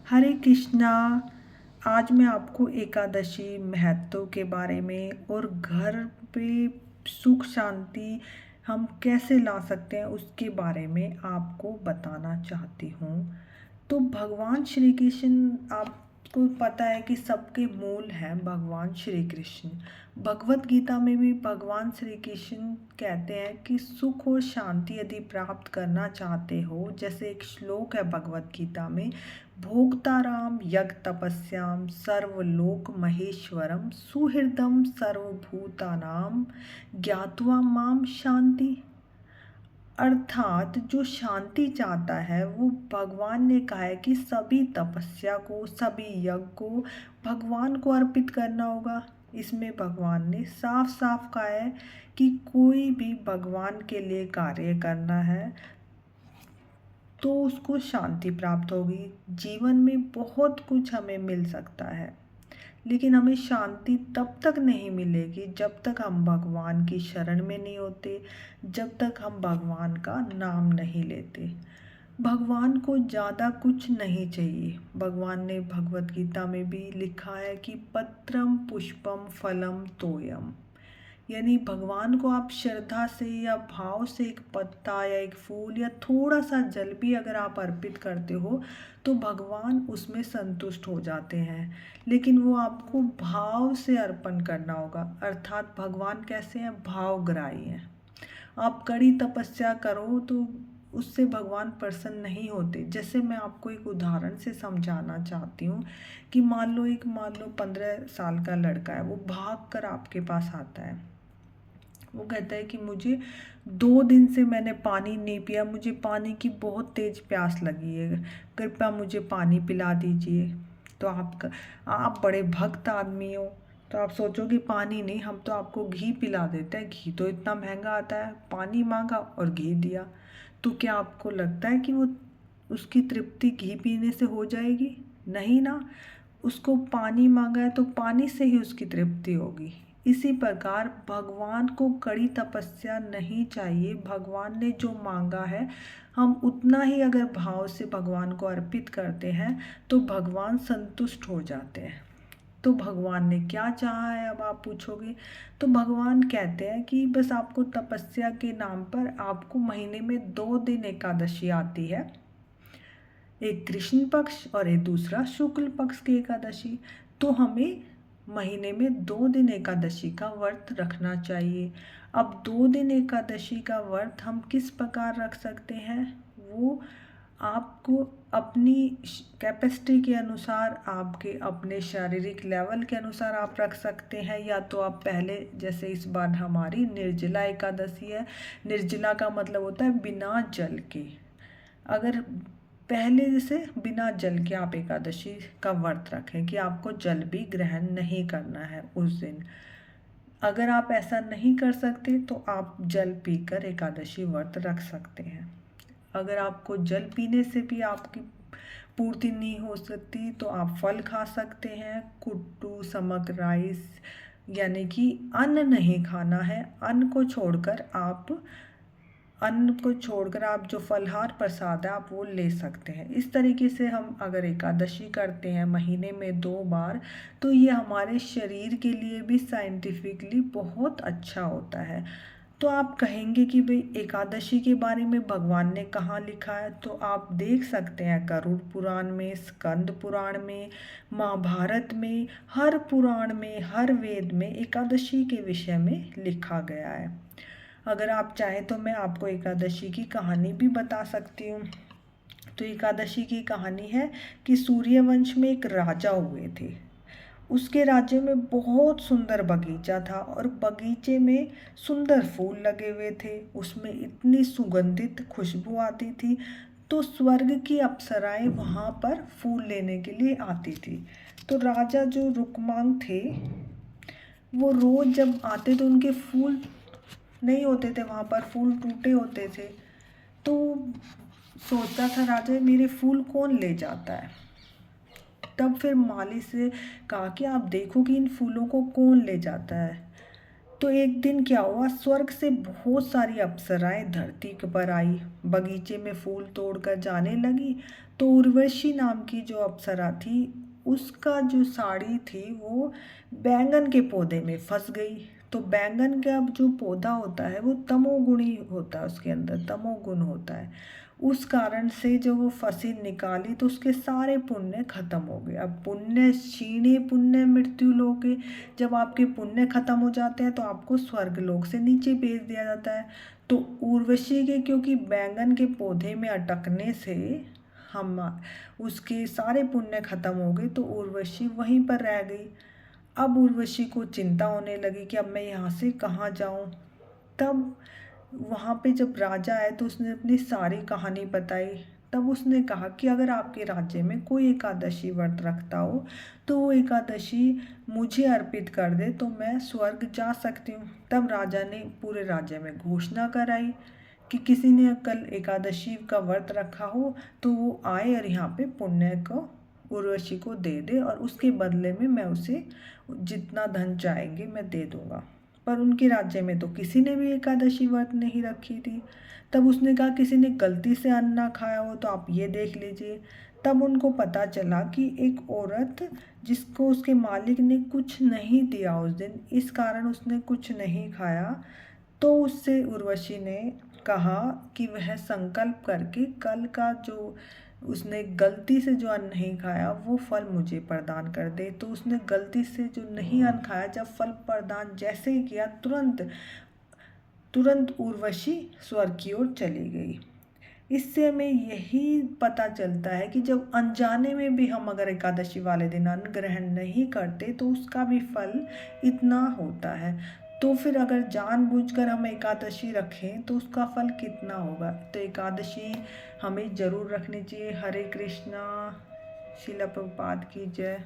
हरे कृष्णा। आज मैं आपको एकादशी महत्व के बारे में और घर पे सुख शांति हम कैसे ला सकते हैं उसके बारे में आपको बताना चाहती हूँ। तो भगवान श्री कृष्ण, आपको पता है कि सबके मूल हैं भगवान श्री कृष्ण। भगवत गीता में भी भगवान श्री कृष्ण कहते हैं कि सुख और शांति यदि प्राप्त करना चाहते हो, जैसे एक श्लोक है भगवत गीता में, भोक्ताराम यज्ञ तपस्याम सर्वलोक महेश्वरम सुहृदम सर्वभूतानाम ज्ञात्वा माम शांति। अर्थात जो शांति चाहता है वो भगवान ने कहा है कि सभी तपस्या को, सभी यज्ञ को भगवान को अर्पित करना होगा। इसमें भगवान ने साफ साफ कहा है कि कोई भी भगवान के लिए कार्य करना है तो उसको शांति प्राप्त होगी। जीवन में बहुत कुछ हमें मिल सकता है, लेकिन हमें शांति तब तक नहीं मिलेगी जब तक हम भगवान की शरण में नहीं होते, जब तक हम भगवान का नाम नहीं लेते। भगवान को ज़्यादा कुछ नहीं चाहिए। भगवान ने भगवत गीता में भी लिखा है कि पत्रम पुष्पम फलम तोयम, यानी भगवान को आप श्रद्धा से या भाव से एक पत्ता या एक फूल या थोड़ा सा जल भी अगर आप अर्पित करते हो तो भगवान उसमें संतुष्ट हो जाते हैं। लेकिन वो आपको भाव से अर्पण करना होगा। अर्थात भगवान कैसे हैं? भावग्राही हैं। आप कड़ी तपस्या करो तो उससे भगवान प्रसन्न नहीं होते। जैसे मैं आपको एक उदाहरण से समझाना चाहती हूँ कि मान लो 15 साल का लड़का है, वो भाग कर आपके पास आता है। वो कहता है कि मुझे 2 दिन से मैंने पानी नहीं पिया, मुझे पानी की बहुत तेज़ प्यास लगी है, कृपया मुझे पानी पिला दीजिए। तो आप बड़े भक्त आदमी हो, तो आप सोचोगे पानी नहीं, हम तो आपको घी पिला देते हैं, घी तो इतना महंगा आता है। पानी मांगा और घी दिया, तो क्या आपको लगता है कि वो उसकी तृप्ति घी पीने से हो जाएगी? नहीं ना। उसको पानी मांगा है तो पानी से ही उसकी तृप्ति होगी। इसी प्रकार भगवान को कड़ी तपस्या नहीं चाहिए। भगवान ने जो मांगा है हम उतना ही अगर भाव से भगवान को अर्पित करते हैं तो भगवान संतुष्ट हो जाते हैं। तो भगवान ने क्या चाहा है, अब आप पूछोगे। तो भगवान कहते हैं कि बस आपको तपस्या के नाम पर आपको महीने में 2 दिन एकादशी आती है, एक कृष्ण पक्ष और एक दूसरा शुक्ल पक्ष की एकादशी। तो हमें महीने में 2 दिन एकादशी का व्रत रखना चाहिए। अब 2 दिन एकादशी का व्रत हम किस प्रकार रख सकते हैं? वो आपको अपनी कैपेसिटी के अनुसार, आपके अपने शारीरिक लेवल के अनुसार आप रख सकते हैं। या तो आप पहले, जैसे इस बार हमारी निर्जला एकादशी है, निर्जला का मतलब होता है बिना जल के। अगर पहले से बिना जल के आप एकादशी का व्रत रखें कि आपको जल भी ग्रहण नहीं करना है उस दिन। अगर आप ऐसा नहीं कर सकते तो आप जल पीकर एकादशी व्रत रख सकते हैं। अगर आपको जल पीने से भी आपकी पूर्ति नहीं हो सकती तो आप फल खा सकते हैं। कुट्टू समक राइस, यानी कि अन्न नहीं खाना है। अन्न को छोड़कर आप जो फलहार प्रसाद है आप वो ले सकते हैं। इस तरीके से हम अगर एकादशी करते हैं महीने में 2 बार, तो ये हमारे शरीर के लिए भी साइंटिफिकली बहुत अच्छा होता है। तो आप कहेंगे कि भाई एकादशी के बारे में भगवान ने कहाँ लिखा है? तो आप देख सकते हैं गरुड़ पुराण में, स्कंद पुराण में, महाभारत में, हर पुराण में, हर वेद में एकादशी के विषय में लिखा गया है। अगर आप चाहें तो मैं आपको एकादशी की कहानी भी बता सकती हूँ। तो एकादशी की कहानी है कि सूर्यवंश में एक राजा हुए थे। उसके राज्य में बहुत सुंदर बगीचा था और बगीचे में सुंदर फूल लगे हुए थे। उसमें इतनी सुगंधित खुशबू आती थी, तो स्वर्ग की अप्सराएं वहाँ पर फूल लेने के लिए आती थी। तो राजा जो रुकमांग थे, वो रोज जब आते तो उनके फूल नहीं होते थे, वहाँ पर फूल टूटे होते थे। तो सोचता था राजा, मेरे फूल कौन ले जाता है? तब फिर माली से कहा कि आप देखो कि इन फूलों को कौन ले जाता है। तो एक दिन क्या हुआ, स्वर्ग से बहुत सारी अप्सराएं धरती के पर आई, बगीचे में फूल तोड़कर जाने लगी। तो उर्वशी नाम की जो अप्सरा थी, उसका जो साड़ी थी वो बैंगन के पौधे में फंस गई। तो बैंगन का जो पौधा होता है वो तमोगुणी होता है, उसके अंदर तमोगुण होता है। उस कारण से जब वो फंसी निकाली तो उसके सारे पुण्य खत्म हो गए। अब पुण्य क्षीणे पुण्य मृत्यु लोके, जब आपके पुण्य खत्म हो जाते हैं तो आपको स्वर्ग लोक से नीचे भेज दिया जाता है। तो उर्वशी के क्योंकि बैंगन के पौधे में अटकने से हम उसके सारे पुण्य खत्म हो गए, तो उर्वशी वहीं पर रह गई। अब उर्वशी को चिंता होने लगी कि अब मैं यहाँ से कहाँ जाऊँ। तब वहाँ पे जब राजा आए तो उसने अपनी सारी कहानी बताई। तब उसने कहा कि अगर आपके राज्य में कोई एकादशी व्रत रखता हो तो वो एकादशी मुझे अर्पित कर दे तो मैं स्वर्ग जा सकती हूँ। तब राजा ने पूरे राज्य में घोषणा कराई कि किसी ने कल एकादशी का व्रत रखा हो तो वो आए और यहाँ पे पुण्य को उर्वशी को दे दे, और उसके बदले में मैं उसे जितना धन चाहेंगे मैं दे दूंगा। पर उनके राज्य में तो किसी ने भी एकादशी व्रत नहीं रखी थी। तब उसने कहा किसी ने गलती से अन्न ना खाया हो तो आप ये देख लीजिए। तब उनको पता चला कि एक औरत जिसको उसके मालिक ने कुछ नहीं दिया उस दिन, इस कारण उसने कुछ नहीं खाया। तो उससे उर्वशी ने कहा कि वह संकल्प करके कल का जो उसने गलती से जो अन्न नहीं खाया वो फल मुझे प्रदान कर दे। तो उसने गलती से जो नहीं अन्न खाया, जब फल प्रदान जैसे ही किया तुरंत तुरंत उर्वशी स्वर्ग की ओर चली गई। इससे हमें यही पता चलता है कि जब अनजाने में भी हम अगर एकादशी वाले दिन अन्न ग्रहण नहीं करते तो उसका भी फल इतना होता है। तो फिर अगर जानबूझकर हम एकादशी रखें तो उसका फल कितना होगा। तो एकादशी हमें ज़रूर रखनी चाहिए। हरे कृष्णा। शिला प्रभुपाद की जय।